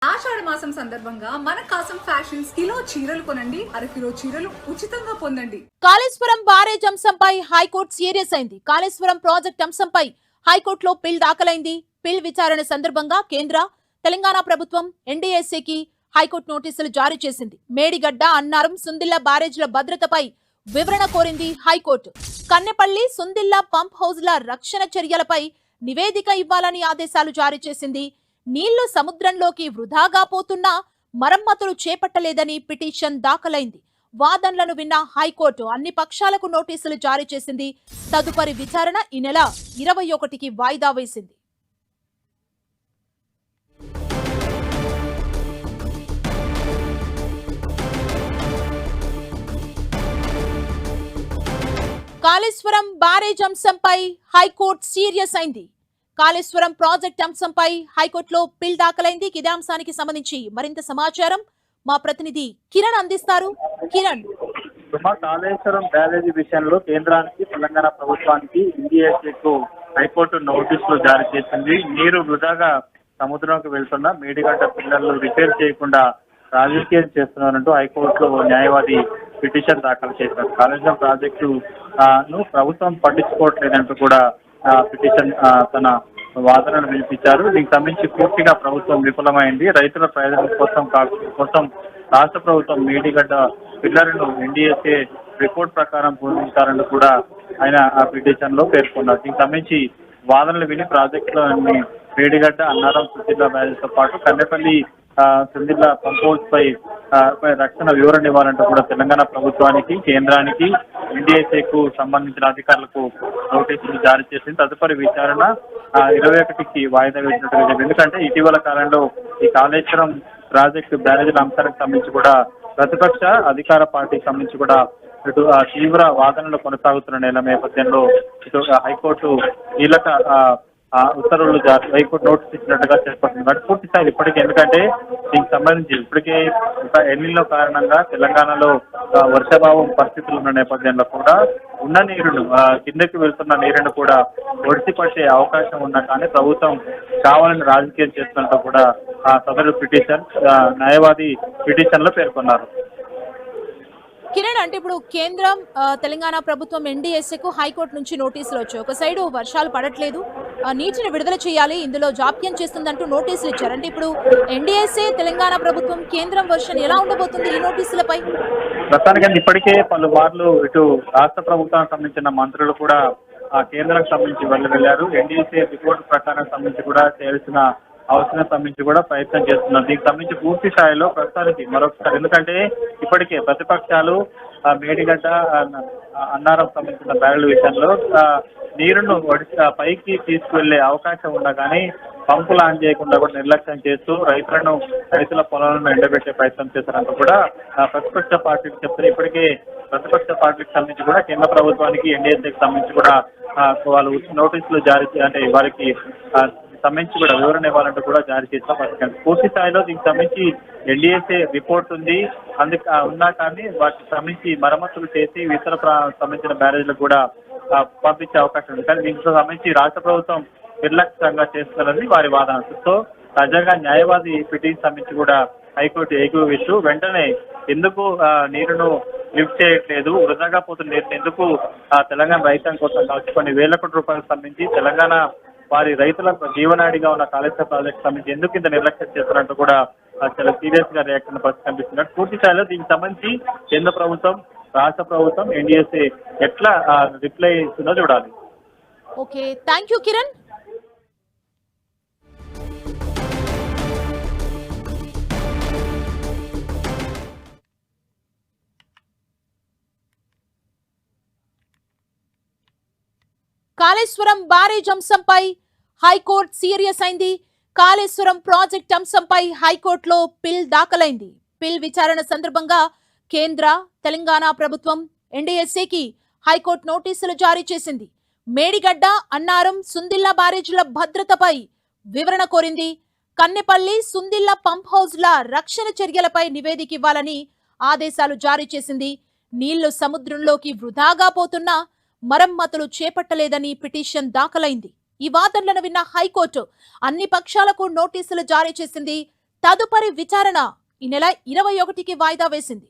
ఆషాఢ మాసం సందర్భంగా మన కాసం ఫ్యాషన్స్ కిలో చీరలు కొనండి, అరకిలో చీరలు ఉచితంగా పొందండి. కాళేశ్వరం బ్యారేజ్ అంశంపై హైకోర్టు సీరియస్ అయింది. కాళేశ్వరం ప్రాజెక్ట్ అంశంపై హైకోర్టులో పిల్ దాఖలైంది. పిల్ విచారణ సందర్భంగా కేంద్ర, తెలంగాణ ప్రభుత్వం ఎన్డీఎస్ఏకి హైకోర్టు నోటీసులు జారీ చేసింది. మేడిగడ్డ, అన్నారం, సుందిల్లా బ్యారేజ్ల భద్రతపై వివరణ కోరింది హైకోర్టు. కన్నెపల్లి, సుందిల్లా పంప్ హౌజ్ల రక్షణ చర్యలపై నివేదిక ఇవ్వాలని ఆదేశాలు జారీ చేసింది. నీళ్లు సముద్రంలోకి వృధాగా పోతున్నా మరమ్మతులు చేపట్టలేదని పిటిషన్ దాఖలైంది. వాదనలను విన్న హైకోర్టు అన్ని పక్షాలకు నోటీసులు జారీ చేసింది. తదుపరి విచారణ ఈ నెల 21కి వాయిదా వేసింది. కాళేశ్వరం బ్యారేజ్ అంశంపై హైకోర్టు సీరియస్ అయింది. కాళేశ్వరం ప్రాజెక్ట్ అంశంపై హైకోర్టులో పిల్ దాఖలైంది. ఇదే అంశానికి సంబంధించి మరింత సమాచారం మా ప్రతినిధి కిరణ్ అందిస్తారు. కిరణ్, కాళేశ్వరం బ్యారేజీ విషయంలో కేంద్రానికి, తెలంగాణ ప్రభుత్వానికి ఎన్డీఎస్ఏకు హైకోర్టు నోటీసులు జారీ చేసింది. నీరు వృధాగా సముద్రంలోకి వెళ్తున్న మేడిగడ్డ పిల్లలు రిపేర్ చేయకుండా రాజకీయం చేస్తున్నారంటూ హైకోర్టులో న్యాయవాది పిటిషన్ దాఖలు చేశారు. కాళేశ్వరం ప్రాజెక్టు ను ప్రభుత్వం పట్టించుకోవట్లేదంటూ కూడా పిటిషన్ తన వాదనను వినిపించారు. దీనికి సంబంధించి పూర్తిగా ప్రభుత్వం విఫలమైంది. రైతుల ప్రయోజనం కోసం రాష్ట్ర ప్రభుత్వం మేడిగడ్డ పిల్లర్ను ఎన్డీఎస్ఏ రిపోర్ట్ ప్రకారం పూజించారని కూడా ఆయన ఆ పిటిషన్ లో పేర్కొన్నారు. దీనికి సంబంధించి వాదనలు విని ప్రాజెక్టులోని మేడిగడ్డ, అన్నారం, సుందిల్లా బ్యారేజ్ తో పాటు కన్నెపల్లి, సుందిల్లా పంప్ హౌస్ పై రక్షణ వివరణ ఇవ్వాలంటూ కూడా తెలంగాణ ప్రభుత్వానికి, కేంద్రానికి, ఎన్డీఎస్ఏకు సంబంధించిన అధికారులకు నోటీసులు జారీ చేసింది. తదుపరి విచారణ 21కి వాయిదా వేసినట్టుగా చెప్పింది. ఎందుకంటే ఇటీవల కాలంలో ఈ కాళేశ్వరం ప్రాజెక్టు బ్యారేజీల అంశానికి సంబంధించి కూడా ప్రతిపక్ష, అధికార పార్టీకి సంబంధించి కూడా ఇటు తీవ్ర వాదనలు కొనసాగుతున్న నేపథ్యంలో ఇటు హైకోర్టు కీలక ఉత్తర్వులు హైకోర్టు నోటీస్ ఇచ్చినట్టుగా చెప్పబడుతుంది. పూర్తి స్థాయి ఇప్పటికే, ఎందుకంటే దీనికి సంబంధించి ఇప్పటికే ఎన్నిలో కారణంగా తెలంగాణలో వర్షాభావం పరిస్థితులు ఉన్న నేపథ్యంలో కూడా ఉన్న నీరును, కిందకి వెళ్తున్న నీరును కూడా ఒడిసి పట్టే అవకాశం ఉన్నా కానీ ప్రభుత్వం కావాలని రాజకీయం చేస్తున్నట్టు కూడా సదరు పిటిషన్ న్యాయవాది పిటిషన్ లో పేర్కొన్నారు. కిరణ్, అంటే ఇప్పుడు కేంద్రం, తెలంగాణ ప్రభుత్వం ఎన్డీఎస్ఏకు హైకోర్టు నుంచి నోటీసులు వచ్చాయి. ఒక సైడు వర్షాలు పడట్లేదు, నీటిని విడుదల చేయాలి, ఇందులో జాప్యం చేస్తుందంటూ నోటీసులు ఇచ్చారు. అంటే ఇప్పుడు ఎన్డీఎస్ఏ, తెలంగాణ ప్రభుత్వం, కేంద్రం వర్షన్ ఎలా ఉండబోతుంది ఈ నోటీసులపై? ప్రస్తుతానికి ఇప్పటికే పలుమార్లు ఇటు రాష్ట్ర ప్రభుత్వానికి సంబంధించిన మంత్రులు కూడా కేంద్రానికి సంబంధించి వెళ్లారు. ఎన్డీఎస్ఏ రిపోర్టు ప్రకారం సంబంధించి కూడా చేయాల్సిన అవసరం సంబంధించి కూడా ప్రయత్నం చేస్తున్నారు. దీనికి సంబంధించి పూర్తి స్థాయిలో ప్రస్తుతానికి మరొకసారి, ఎందుకంటే ఇప్పటికే ప్రతిపక్షాలు మేడిగడ్డ, అన్నారం సంబంధించిన బ్యారేజ్ విషయంలో నీరును పైకి తీసుకువెళ్లే అవకాశం ఉన్నా కానీ పంపులు ఆన్ చేయకుండా కూడా నిర్లక్ష్యం చేస్తూ రైతుల పొలాలను ఎండబెట్టే ప్రయత్నం చేశారంటూ కూడా ప్రతిపక్ష పార్టీకి చెప్తారు. ఇప్పటికే ప్రతిపక్ష పార్టీకి సంబంధించి కూడా కేంద్ర ప్రభుత్వానికి, ఎన్డీఎస్ఏకి సంబంధించి కూడా వాళ్ళు నోటీసులు జారీ, అంటే వారికి సంబంధించి కూడా వివరణ ఇవ్వాలంటూ కూడా జారీ చేసిన పథకం. పూర్తి స్థాయిలో దీనికి సంబంధించి ఎన్డీఎస్ఏ రిపోర్ట్ ఉంది, ఉన్నా కానీ వాటికి సంబంధించి మరమ్మతులు చేసి ఇతర సంబంధించిన బ్యారేజ్లకు కూడా పంపించే అవకాశం ఉంది. కానీ దీనికి సంబంధించి రాష్ట్ర ప్రభుత్వం నిర్లక్ష్యంగా చేస్తున్నది వారి వాదన. సో తాజాగా న్యాయవాది పిటిషన్ సంబంధించి కూడా హైకోర్టు ఏకీభవిస్తూ వెంటనే ఎందుకు నీరును లిఫ్ట్ చేయట్లేదు, వృధాగా పోతున్న నీరుని ఎందుకు తెలంగాణ రైతాంగం కోసం కొన్ని వేల కోట్ల రూపాయలకు సంబంధించి తెలంగాణ వారి రైతుల జీవనాడిగా ఉన్న కాళేశ్వరం ప్రాజెక్టు సంబంధించి ఎందుకు ఇంత నిర్లక్ష్యం చేస్తున్నట్టు కూడా చాలా సీరియస్ గా రియాక్షన్ పరిస్థితి కనిపిస్తున్నారు. పూర్తి స్థాయిలో దీనికి సంబంధించి కేంద్ర ప్రభుత్వం, రాష్ట్ర ప్రభుత్వం, ఎన్డీఎస్ఏ ఎట్లా రిప్లై ఇస్తుందో చూడాలి. Okay, thank you Kiran. Kaleshwaram barrage అంశంపై హైకోర్టు సీరియస్ అయింది. కాళేశ్వరం ప్రాజెక్ట్ అంశంపై హైకోర్టులో పిల్ దాఖలైంది. పిల్ విచారణ సందర్భంగా కేంద్ర, తెలంగాణ ప్రభుత్వం ఎన్డీఎస్ఏకి హైకోర్టు నోటీసులు జారీ చేసింది. మేడిగడ్డ, అన్నారం, సుందిల్లా బ్యారేజ్ల భద్రతపై వివరణ కోరింది. కన్నెపల్లి, సుందిల్లా పంప్ హౌజ్ల రక్షణ చర్యలపై నివేదిక ఇవ్వాలని ఆదేశాలు జారీ చేసింది. నీళ్లు సముద్రంలోకి వృధాగా పోతున్నా మరమ్మతులు చేపట్టలేదని పిటిషన్ దాఖలైంది. ఈ వాదనలను విన్న హైకోర్టు అన్ని పక్షాలకు నోటీసులు జారీ చేసింది. తదుపరి విచారణ ఈ నెల 21కి వాయిదా వేసింది.